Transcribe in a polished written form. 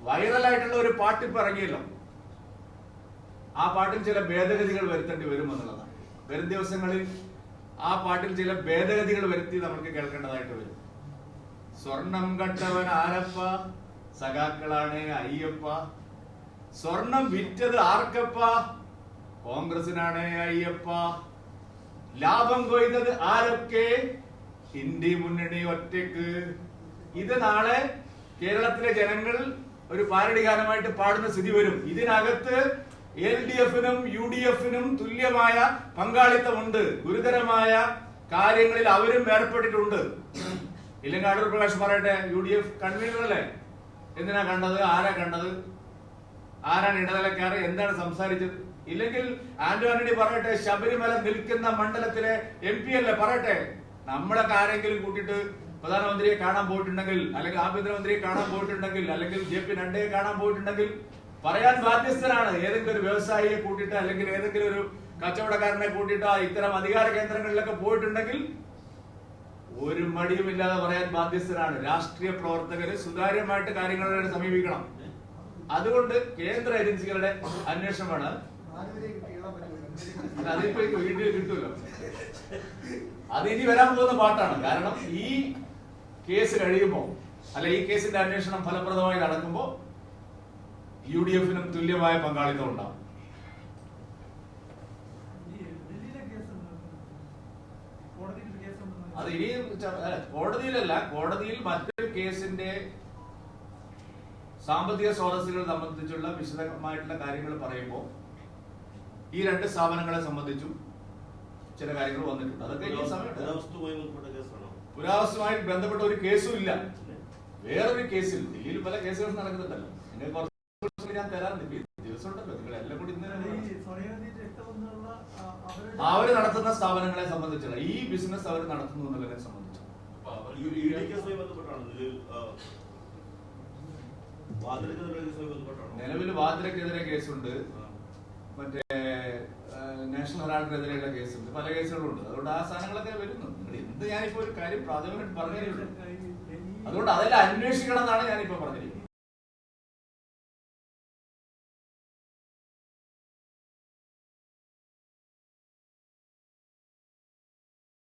വൈറലായിട്ടുള്ള ഒരു പാട്ട് ഇപ്പൊ ഇറങ്ങിയല്ലോ. ആ പാട്ടിൽ ചില ഭേദഗതികൾ വരുത്തേണ്ടി വരും എന്നുള്ളതാണ്. വരും ദിവസങ്ങളിൽ ആ പാട്ടിൽ ചില ഭേദഗതികൾ വരുത്തി നമുക്ക് കേൾക്കേണ്ടതായിട്ട് വരും. സ്വർണം കട്ടവൻ ആരപ്പ, സഖാക്കളാണ് അയ്യപ്പ. സ്വർണം വിറ്റത് ആർക്കപ്പ, കോൺഗ്രസിനാണ് അയ്യപ്പ. ലാഭം കൊയ്തത് ആരൊക്കെ, ഇന്ത്യ മുന്നണി ഒറ്റക്ക്. ഇത് നാളെ കേരളത്തിലെ ജനങ്ങൾ ഒരു പാരടി ഗാനമായിട്ട് പാടുന്ന സ്ഥിതി വരും. ഇതിനകത്ത് LDF-നും UDF-നും തുല്യമായ പങ്കാളിത്തമുണ്ട്. ഗുരുതരമായ കാര്യങ്ങളിൽ അവരും ഏർപ്പെട്ടിട്ടുണ്ട്. ഇല്ലെങ്കിൽ അടൂർ പ്രകാശ് പറയട്ടെ, UDF കൺവീനറല്ലേ? എന്തിനാ കണ്ടത്? ആരാ കണ്ടത്? ആരാണ് ഇടനിലക്കാർ? എന്താണ് സംസാരിച്ചത്? ഇല്ലെങ്കിൽ ആന്റോ ആന്റണി പറയട്ടെ, ശബരിമല നിൽക്കുന്ന മണ്ഡലത്തിലെ MP അല്ലേ പറയട്ടെ. നമ്മളൊക്കെ ആരെങ്കിലും കൂട്ടിയിട്ട് പ്രധാനമന്ത്രിയെ കാണാൻ പോയിട്ടുണ്ടെങ്കിൽ, അല്ലെങ്കിൽ ആഭ്യന്തരമന്ത്രിയെ കാണാൻ പോയിട്ടുണ്ടെങ്കിൽ, അല്ലെങ്കിൽ JP നഡ്ഡയെ കാണാൻ പോയിട്ടുണ്ടെങ്കിൽ പറയാൻ ബാധ്യസ്ഥനാണ്. ഏതെങ്കിലും ഒരു വ്യവസായിയെ കൂട്ടിയിട്ട്, അല്ലെങ്കിൽ ഏതെങ്കിലും ഒരു കച്ചവടക്കാരനെ കൂട്ടിയിട്ട് ഇത്തരം അധികാര കേന്ദ്രങ്ങളിലൊക്കെ പോയിട്ടുണ്ടെങ്കിൽ ഒരു മടിയുമില്ലാതെ പറയാൻ ബാധ്യസ്ഥനാണ്. രാഷ്ട്രീയ പ്രവർത്തകര് സുതാര്യമായിട്ട് കാര്യങ്ങളെ സമീപിക്കണം. അതുകൊണ്ട് കേന്ദ്ര ഏജൻസികളുടെ അന്വേഷണമാണ്. അതിപ്പോ വീട്ടിൽ കിട്ടൂല്ലോ. അത് ഇനി വരാൻ പോകുന്ന പാട്ടാണ്. കാരണം ഈ കേസ് കഴിയുമ്പോ, അല്ല ഈ കേസിന്റെ അന്വേഷണം ഫലപ്രദമായി നടക്കുമ്പോ UDF-നും തുല്യമായ പങ്കാളിത്തം ഉണ്ടാവും. അത് ഇനി കോടതിയിലല്ല, കോടതിയിൽ മറ്റൊരു കേസിന്റെ സാമ്പത്തിക സ്രോതസ്സുകൾ സംബന്ധിച്ചുള്ള വിശദമായിട്ടുള്ള കാര്യങ്ങൾ പറയുമ്പോൾ ഈ രണ്ട് സ്ഥാപനങ്ങളെ സംബന്ധിച്ചും ചില കാര്യങ്ങൾ വന്നിട്ടുണ്ട്. അതൊക്കെ ഈ സമയത്ത് പുരാവസ്തുമായി ബന്ധപ്പെട്ട ഒരു കേസും ഇല്ല. വേറൊരു കേസിൽ, ദില്ലിയിൽ പല കേസുകൾ നടക്കുന്നുണ്ടല്ലോ. നിങ്ങൾക്ക് കുറച്ച് ഞാൻ തരാൻ ദിവസം ഉണ്ടല്ലോ. നിങ്ങൾ എല്ലാം കൂടി അവര് നടത്തുന്ന സ്ഥാപനങ്ങളെ സംബന്ധിച്ചുള്ള ഈ ബിസിനസ് അവർ നടത്തുന്നു എന്നുള്ളതിനെ സംബന്ധിച്ച് നിലവിൽ വാദ്രക്കെതിരെ കേസുണ്ട്, മറ്റേ നാഷണൽ ഹെറാൾഡിനെതിരെയുള്ള കേസുണ്ട്, പല കേസുകളുണ്ട്. അതുകൊണ്ട് ആ സാധനങ്ങളൊക്കെ വരുന്നു. എന്ത് ഞാനിപ്പോ ഒരു കാര്യം പ്രാഥമികമായിട്ട് പറഞ്ഞേ. അതുകൊണ്ട് അതെല്ലാം അന്വേഷിക്കണം എന്നാണ് ഞാനിപ്പോ പറഞ്ഞിരിക്കുന്നത്.